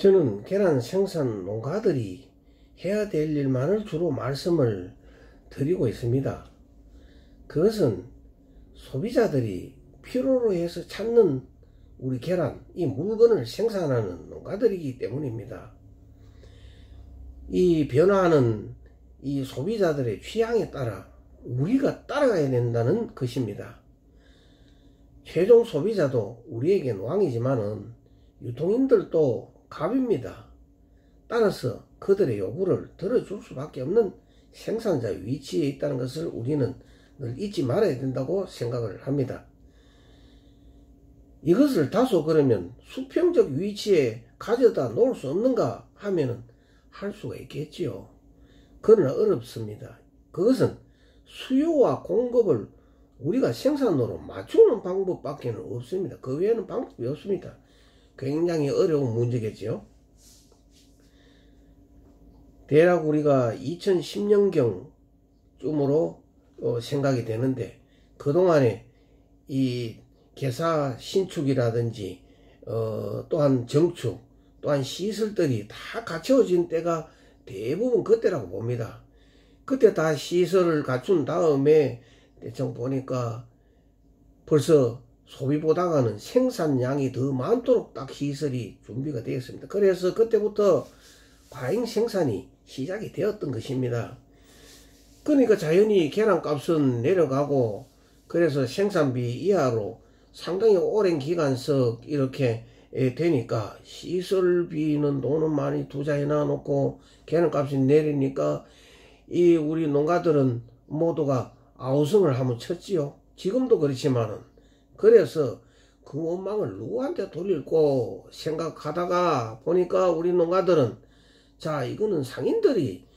저는 계란 생산 농가들이 해야 될 일만을 주로 말씀을 드리고 있습니다. 그것은 소비자들이 필요로 해서 찾는 우리 계란, 이 물건을 생산하는 농가들이기 때문입니다. 이 변화하는 이 소비자들의 취향에 따라 우리가 따라가야 된다는 것입니다. 최종 소비자도 우리에겐 왕이지만은 유통인들도 갑입니다. 따라서 그들의 요구를 들어줄 수밖에 없는 생산자 위치에 있다는 것을 우리는 늘 잊지 말아야 된다고 생각을 합니다. 이것을 다소 그러면 수평적 위치에 가져다 놓을 수 없는가 하면은 할 수가 있겠지요. 그러나 어렵습니다. 그것은 수요와 공급을 우리가 생산으로 맞추는 방법밖에 없습니다. 그 외에는 방법이 없습니다. 굉장히 어려운 문제겠지요. 대략 우리가 2010년경쯤으로 생각이 되는데, 그동안에 이 개사 신축이라든지 또한 정축, 또한 시설들이 다 갖춰진 때가 대부분 그때라고 봅니다. 그때 다 시설을 갖춘 다음에 대충 보니까 벌써 소비보다가는 생산량이 더 많도록 딱 시설이 준비가 되었습니다. 그래서 그때부터 과잉 생산이 시작이 되었던 것입니다. 그러니까 자연히 계란값은 내려가고, 그래서 생산비 이하로 상당히 오랜 기간석 이렇게 되니까 시설비는 돈은 많이 투자해 놔놓고 계란값이 내리니까 이 우리 농가들은 모두가 아우성을 한번 쳤지요. 지금도 그렇지만은. 그래서 그 원망을 누구한테 돌릴고 생각하다가 보니까 우리 농가들은, 자, 이거는 상인들이,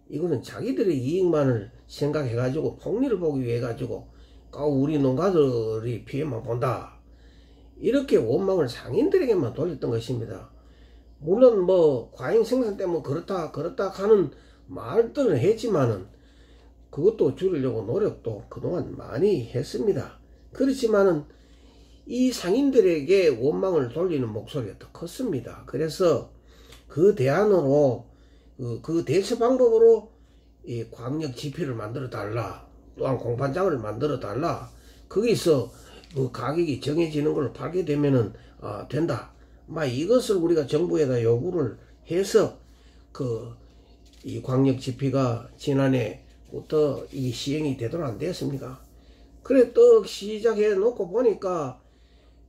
이거는 자기들의 이익만을 생각해가지고 폭리를 보기 위해 가지고 우리 농가들이 피해만 본다, 이렇게 원망을 상인들에게만 돌렸던 것입니다. 물론 뭐 과잉 생산 때문에 그렇다 하는 말들은 했지만은 그것도 줄이려고 노력도 그동안 많이 했습니다. 그렇지만은 이 상인들에게 원망을 돌리는 목소리가 더 컸습니다. 그래서 그 대안으로, 그 대처 방법으로 이 광역 지표를 만들어 달라, 또한 공판장을 만들어 달라, 거기서 그 가격이 정해지는 걸 팔게 되면은 된다, 이것을 우리가 정부에다 요구를 해서 이 광역 지표가 지난해부터 이 시행이 되도록 안 되었습니까? 그래 떡 시작해 놓고 보니까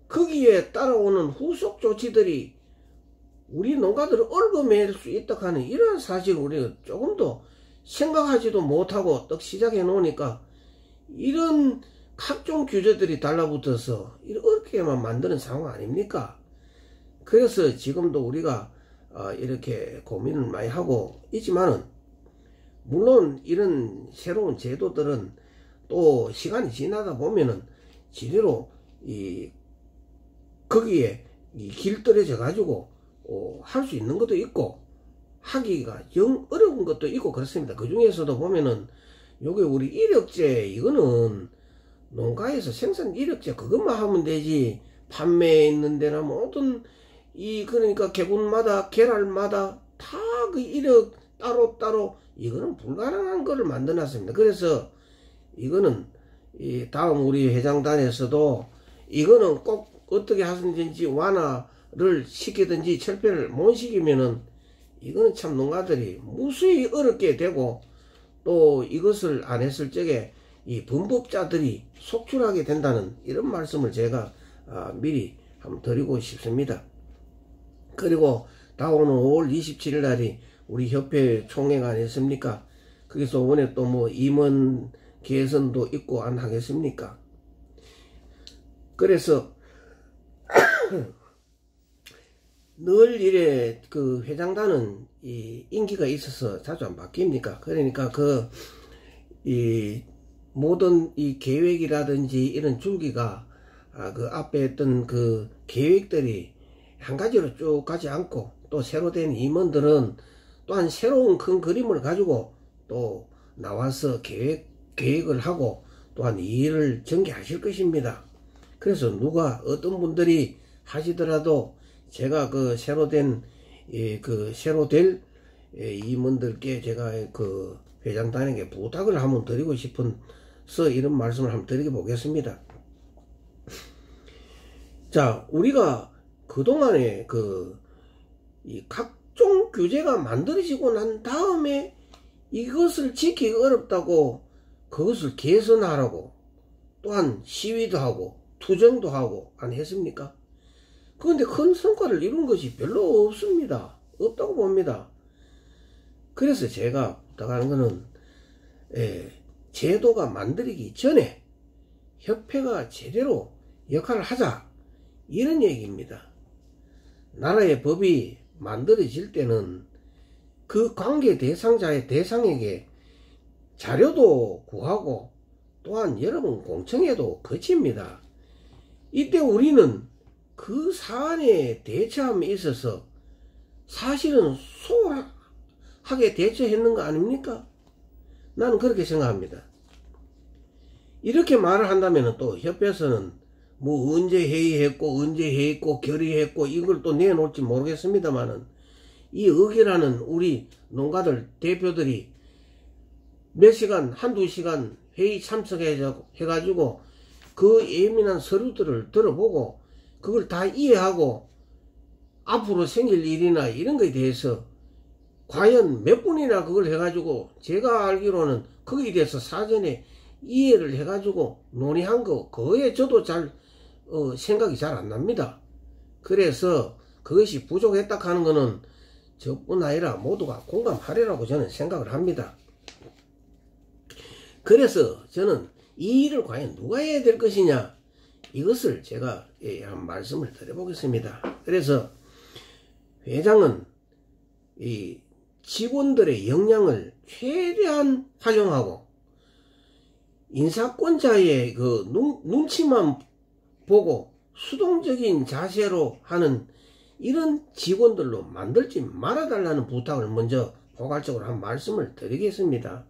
거기에 따라오는 후속 조치들이 우리 농가들을 얽어맬 수 있다 하는 이러한 사실을 우리가 조금도 생각하지도 못하고 떡 시작해 놓으니까 이런 각종 규제들이 달라붙어서 이렇게만 만드는 상황 아닙니까? 그래서 지금도 우리가 이렇게 고민을 많이 하고 있지만은, 물론 이런 새로운 제도들은 또 시간이 지나다 보면은 지대로 거기에 길들여져 가지고 할 수 있는 것도 있고 하기가 영 어려운 것도 있고 그렇습니다. 그 중에서도 보면은 요게 우리 이력제, 이거는 농가에서 생산 이력제 그것만 하면 되지, 판매에 있는 데나 모든 그러니까 개군마다 계랄마다 다 그 이력 따로 이거는 불가능한 거를 만들어 놨습니다. 그래서 이거는 다음 우리 회장단에서도 이거는 꼭 어떻게 하든지 완화를 시키든지 철폐를 못 시키면은 이거는 참 농가들이 무수히 어렵게 되고, 또 이것을 안 했을 적에 이 범법자들이 속출하게 된다는 이런 말씀을 제가 미리 한번 드리고 싶습니다. 그리고 다오는 5월 27일 날이 우리 협회 총회가 아니었습니까? 거기서 오늘 또 뭐 임원 개선도 있고 안 하겠습니까? 그래서 늘 이래 그 회장단은 이 임기가 있어서 자주 안 바뀝니까? 그러니까 이 모든 이 계획이라든지 이런 줄기가 그 앞에 했던 그 계획들이 한 가지로 쭉 가지 않고, 또 새로 된 임원들은 또한 새로운 큰 그림을 가지고 또 나와서 계획을 하고 또한 일을 전개하실 것입니다. 그래서 누가 어떤 분들이 하시더라도 제가 그 새로 된 그 새로 될 임원들께 제가 그 회장단에게 부탁을 한번 드리고 싶어서 이런 말씀을 한번 드리게 보겠습니다. 자, 우리가 그동안에 이 각종 규제가 만들어지고 난 다음에 이것을 지키기 어렵다고 그것을 개선하라고 또한 시위도 하고 투쟁도 하고 안 했습니까? 그런데 큰 성과를 이룬 것이 별로 없습니다. 없다고 봅니다. 그래서 제가 부탁하는 거는 제도가 만들기 전에 협회가 제대로 역할을 하자, 이런 얘기입니다. 나라의 법이 만들어질 때는 그 관계 대상자의 대상에게 자료도 구하고 또한 여러 번 공청회도 거칩니다. 이때 우리는 그 사안에 대처함에 있어서 사실은 소홀하게 대처했는 거 아닙니까? 나는 그렇게 생각합니다. 이렇게 말을 한다면 또 협회에서는 뭐 언제 회의했고 언제 회의했고 결의했고 이걸 또 내놓을지 모르겠습니다만은, 이 의결하는 우리 농가들 대표들이 몇 시간 한두 시간 회의 참석해가지고 그 예민한 서류들을 들어보고 그걸 다 이해하고 앞으로 생길 일이나 이런 거에 대해서 과연 몇 분이나 그걸 해가지고, 제가 알기로는 거기에 대해서 사전에 이해를 해가지고 논의한 거, 그거에 저도 생각이 잘 안 납니다. 그래서 그것이 부족했다 하는 거는 저뿐 아니라 모두가 공감하리라고 저는 생각을 합니다. 그래서 저는 이 일을 과연 누가 해야 될 것이냐, 이것을 제가 한 말씀을 드려보겠습니다. 그래서 회장은 이 직원들의 역량을 최대한 활용하고 인사권자의 그 눈치만 보고 수동적인 자세로 하는 이런 직원들로 만들지 말아달라는 부탁을 먼저 포괄적으로 한 말씀을 드리겠습니다.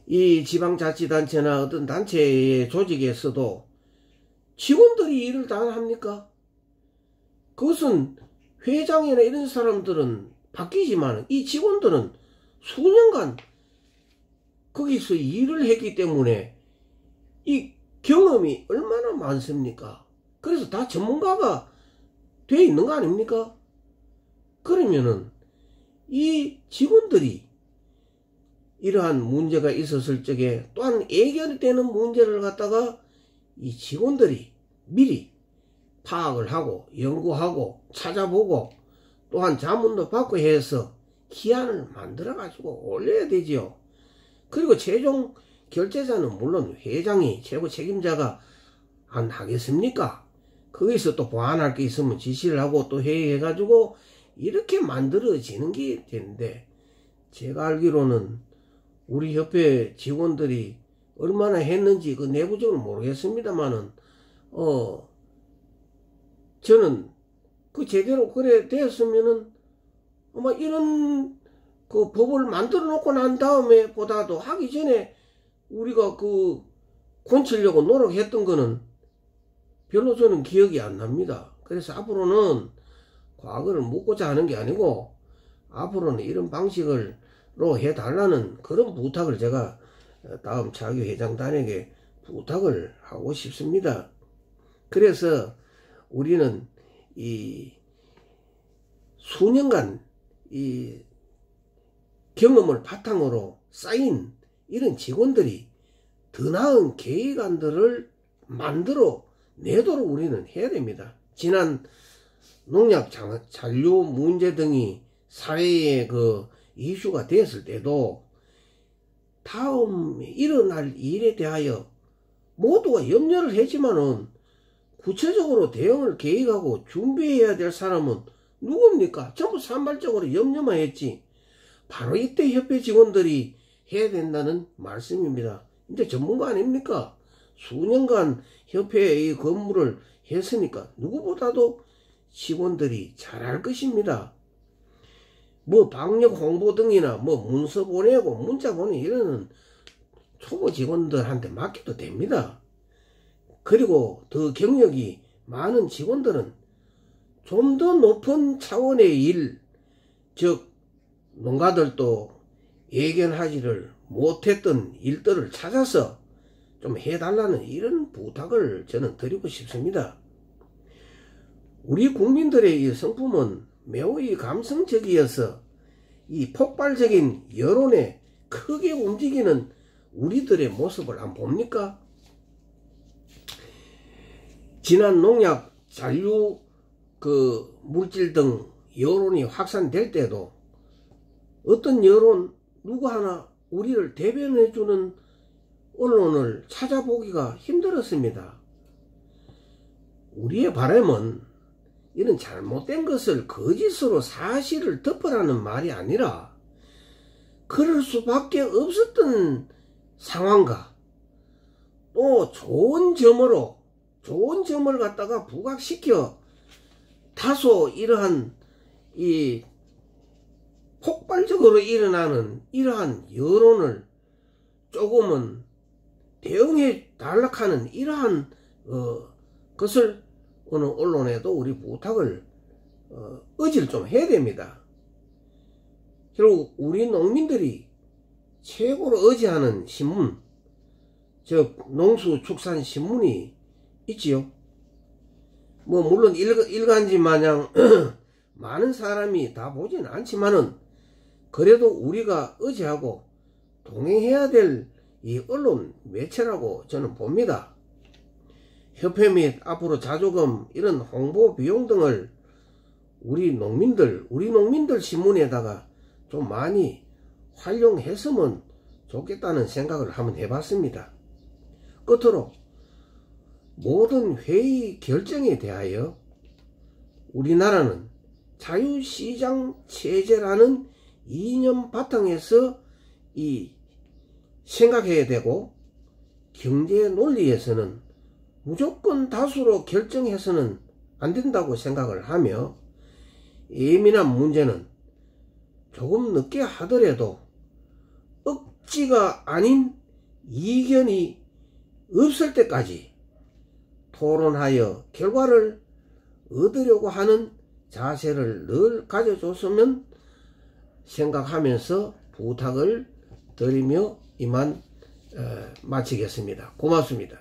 이 지방자치단체나 어떤 단체의 조직에서도 직원들이 일을 다 합니까? 그것은 회장이나 이런 사람들은 바뀌지만 이 직원들은 수년간 거기서 일을 했기 때문에 이 경험이 얼마나 많습니까? 그래서 다 전문가가 돼 있는 거 아닙니까? 그러면은 이 직원들이 이러한 문제가 있었을 적에 또한 예결되는 문제를 갖다가 이 직원들이 미리 파악을 하고 연구하고 찾아보고 또한 자문도 받고 해서 기한을 만들어 가지고 올려야 되지요. 그리고 최종 결제자는 물론 회장이 최고 책임자가 안 하겠습니까? 거기서 또 보완할 게 있으면 지시를 하고 또 회의해 가지고 이렇게 만들어지는 게 되는데, 제가 알기로는 우리 협회 직원들이 얼마나 했는지 그 내부적으로 모르겠습니다만은 저는 그 제대로 그래 되었으면은 아마 이런 그 법을 만들어 놓고 난 다음에 보다도 하기 전에 우리가 그 고치려고 노력했던 거는 별로 저는 기억이 안 납니다. 그래서 앞으로는 과거를 묻고자 하는 게 아니고 앞으로는 이런 방식으로 해달라는 그런 부탁을 제가 다음 차기 회장단에게 부탁을 하고 싶습니다. 그래서 우리는 이 수년간 이 경험을 바탕으로 쌓인 이런 직원들이 더 나은 계획안들을 만들어 내도록 우리는 해야 됩니다. 지난 농약 잔류 문제 등이 사회의 그 이슈가 됐을 때도 다음에 일어날 일에 대하여 모두가 염려를 했지만은 구체적으로 대응을 계획하고 준비해야 될 사람은 누굽니까? 전부 산발적으로 염려만 했지. 바로 이때 협회 직원들이 해야 된다는 말씀입니다. 이제 전문가 아닙니까? 수년간 협회의 근무를 했으니까 누구보다도 직원들이 잘할 것입니다. 뭐 방역 홍보 등이나 뭐 문서 보내고 문자 보내고 이러는 초보 직원들한테 맡겨도 됩니다. 그리고 더 경력이 많은 직원들은 좀 더 높은 차원의 일, 즉 농가들도 예견하지를 못했던 일들을 찾아서 좀 해달라는 이런 부탁을 저는 드리고 싶습니다. 우리 국민들의 이 성품은 매우 이 감성적이어서 이 폭발적인 여론에 크게 움직이는 우리들의 모습을 안 봅니까? 지난 농약, 잔류 물질 등 여론이 확산될 때도 어떤 여론 누구 하나 우리를 대변해주는 언론을 찾아보기가 힘들었습니다. 우리의 바람은 이런 잘못된 것을 거짓으로 사실을 덮으라는 말이 아니라 그럴 수밖에 없었던 상황과 또 좋은 점을 갖다가 부각시켜 다소 이러한 이 폭발적으로 일어나는 이러한 여론을 조금은 대응해 달락하는 이러한 것을 어느 언론에도 우리 부탁을 의지를 좀 해야 됩니다. 결국 우리 농민들이 최고로 의지하는 신문, 즉 농수축산신문이 있지요. 뭐 물론 일간지 마냥 많은 사람이 다 보진 않지만은 그래도 우리가 의지하고 동행해야 될 이 언론 매체라고 저는 봅니다. 협회 및 앞으로 자조금 이런 홍보 비용 등을 우리 농민들 신문에다가 좀 많이 활용했으면 좋겠다는 생각을 한번 해봤습니다. 끝으로 모든 회의 결정에 대하여 우리나라는 자유시장 체제라는 이념 바탕에서 생각해야 되고, 경제 논리에서는 무조건 다수로 결정해서는 안 된다고 생각을 하며, 예민한 문제는 조금 늦게 하더라도 억지가 아닌 이견이 없을 때까지 토론하여 결과를 얻으려고 하는 자세를 늘 가져줬으면 생각하면서 부탁을 드리며 이만 마치겠습니다. 고맙습니다.